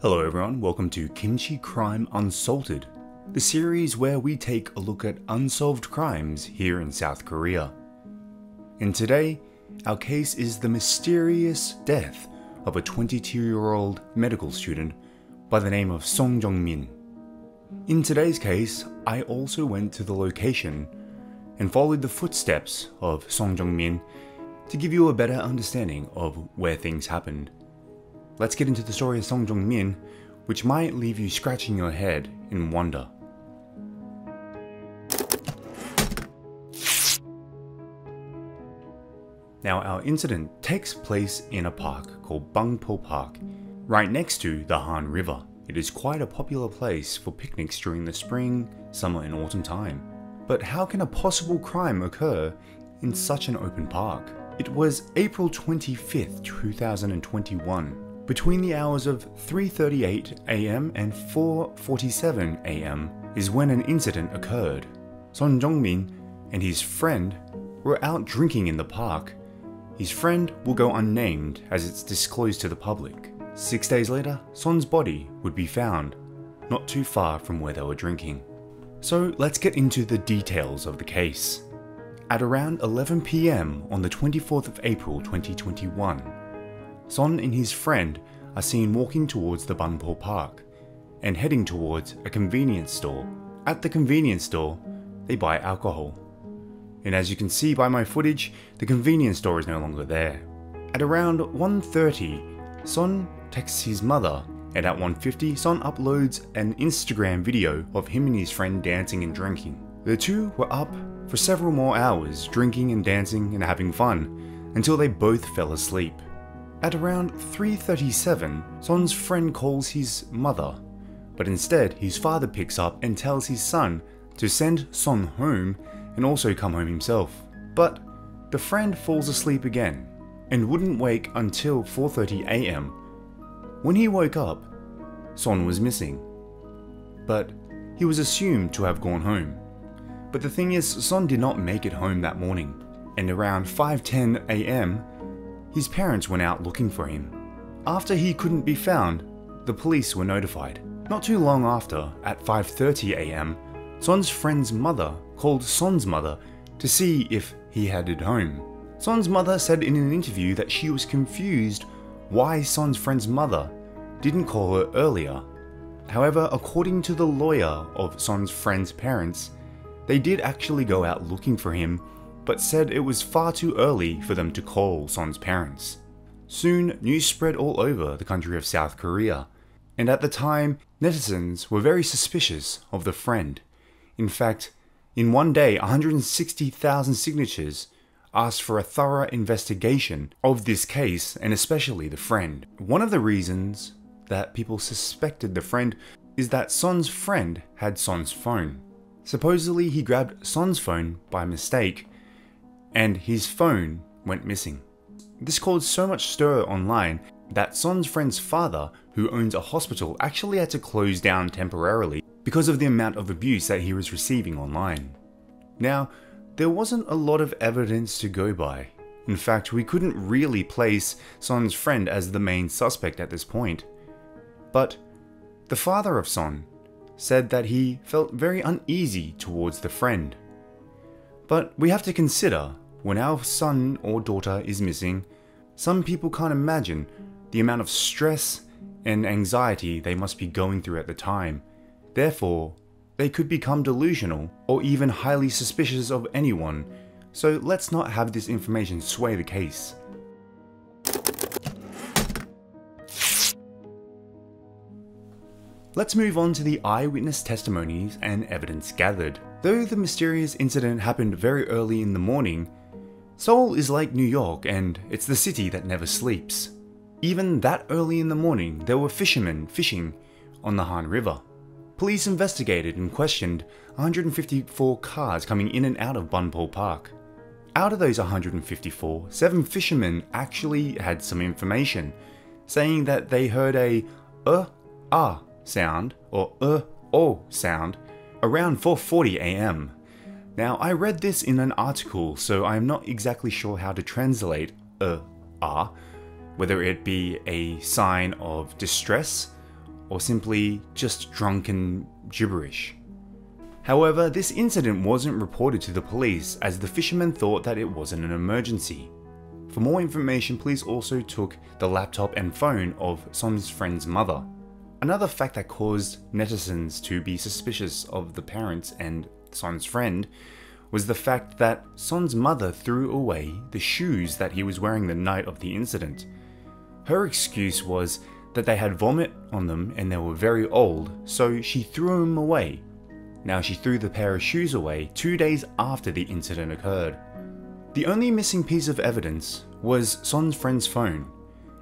Hello everyone, welcome to Kimchi Crime Unsolved, the series where we take a look at unsolved crimes here in South Korea. And today, our case is the mysterious death of a 22-year-old medical student by the name of Song Jung-min. In today's case, I also went to the location and followed the footsteps of Song Jung-min to give you a better understanding of where things happened. Let's get into the story of Song Jung-min, which might leave you scratching your head in wonder. Now, our incident takes place in a park called Bangpo Park, right next to the Han River. It is quite a popular place for picnics during the spring, summer and autumn time. But how can a possible crime occur in such an open park? It was April 25th, 2021. Between the hours of 3:38 AM and 4:47 AM is when an incident occurred. Song Jung-min and his friend were out drinking in the park. His friend will go unnamed as it's disclosed to the public. 6 days later, Son's body would be found, not too far from where they were drinking. So let's get into the details of the case. At around 11 PM on the 24th of April 2021, Son and his friend are seen walking towards the Bangpo Park and heading towards a convenience store. At the convenience store, they buy alcohol. And as you can see by my footage, the convenience store is no longer there. At around 1:30, Son texts his mother, and at 1:50, Son uploads an Instagram video of him and his friend dancing and drinking. The two were up for several more hours, drinking and dancing and having fun, until they both fell asleep. At around 3:37, Son's friend calls his mother, but instead his father picks up and tells his son to send Son home and also come home himself. But the friend falls asleep again and wouldn't wake until 4:30 AM. When he woke up, Son was missing, but he was assumed to have gone home. But the thing is, Son did not make it home that morning, and around 5:10 AM, his parents went out looking for him. After he couldn't be found, the police were notified. Not too long after, at 5:30 AM, Son's friend's mother called Son's mother to see if he headed home. Son's mother said in an interview that she was confused why Son's friend's mother didn't call her earlier. However, according to the lawyer of Son's friend's parents, they did actually go out looking for him, but said it was far too early for them to call Son's parents. Soon, news spread all over the country of South Korea, and at the time, netizens were very suspicious of the friend. In fact, in one day, 160,000 signatures asked for a thorough investigation of this case, and especially the friend. One of the reasons that people suspected the friend is that Son's friend had Son's phone. Supposedly, he grabbed Son's phone by mistake, and his phone went missing. This caused so much stir online that Son's friend's father, who owns a hospital, actually had to close down temporarily because of the amount of abuse that he was receiving online. Now, there wasn't a lot of evidence to go by. In fact, we couldn't really place Son's friend as the main suspect at this point. But the father of Son said that he felt very uneasy towards the friend. But we have to consider, when our son or daughter is missing, some people can't imagine the amount of stress and anxiety they must be going through at the time. Therefore, they could become delusional or even highly suspicious of anyone, so let's not have this information sway the case. Let's move on to the eyewitness testimonies and evidence gathered. Though the mysterious incident happened very early in the morning, Seoul is like New York, and it's the city that never sleeps. Even that early in the morning, there were fishermen fishing on the Han River. Police investigated and questioned 154 cars coming in and out of Bangpo Park. Out of those 154, 7 fishermen actually had some information, saying that they heard a ah sound or oh sound around 4:40 AM. Now, I read this in an article, so I'm not exactly sure how to translate whether it be a sign of distress or simply just drunken gibberish. However, this incident wasn't reported to the police as the fishermen thought that it wasn't an emergency. For more information, police also took the laptop and phone of Son's friend's mother. Another fact that caused netizens to be suspicious of the parents and Son's friend was the fact that Son's mother threw away the shoes that he was wearing the night of the incident. Her excuse was that they had vomit on them and they were very old, so she threw them away. Now she threw the pair of shoes away 2 days after the incident occurred. The only missing piece of evidence was Son's friend's phone,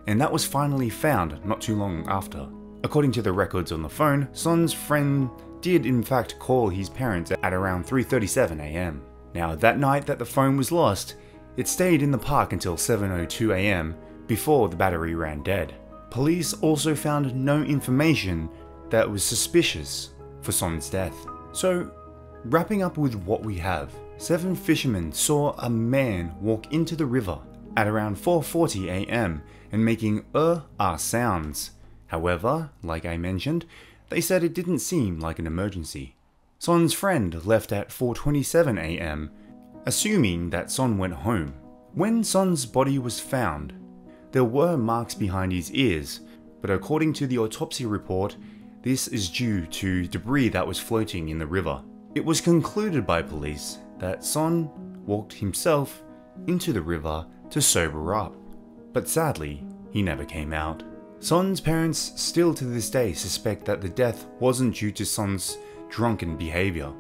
and that was finally found not too long after. According to the records on the phone, Son's friend did in fact call his parents at around 3:37 AM. Now that night that the phone was lost, it stayed in the park until 7:02 AM before the battery ran dead. Police also found no information that was suspicious for Son's death. So, wrapping up with what we have, 7 fishermen saw a man walk into the river at around 4:40 AM and making sounds. However, like I mentioned, they said it didn't seem like an emergency. Son's friend left at 4:27 AM, assuming that Son went home. When Son's body was found, there were marks behind his ears, but according to the autopsy report, this is due to debris that was floating in the river. It was concluded by police that Son walked himself into the river to sober up, but sadly, he never came out. Son's parents still to this day suspect that the death wasn't due to Son's drunken behavior,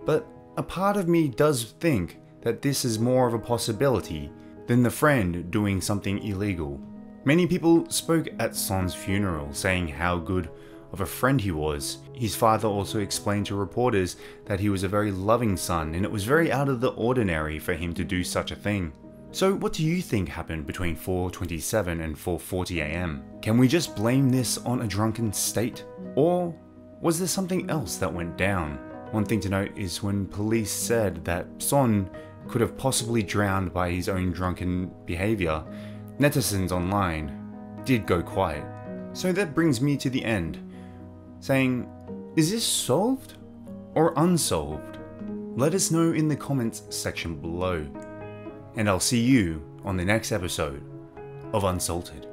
but a part of me does think that this is more of a possibility than the friend doing something illegal. Many people spoke at Son's funeral saying how good of a friend he was. His father also explained to reporters that he was a very loving son and it was very out of the ordinary for him to do such a thing. So what do you think happened between 4:27 and 4:40 AM? Can we just blame this on a drunken state? Or was there something else that went down? One thing to note is when police said that Son could have possibly drowned by his own drunken behavior, netizens online did go quiet. So that brings me to the end, saying, is this solved or unsolved? Let us know in the comments section below, and I'll see you on the next episode of Unsalted.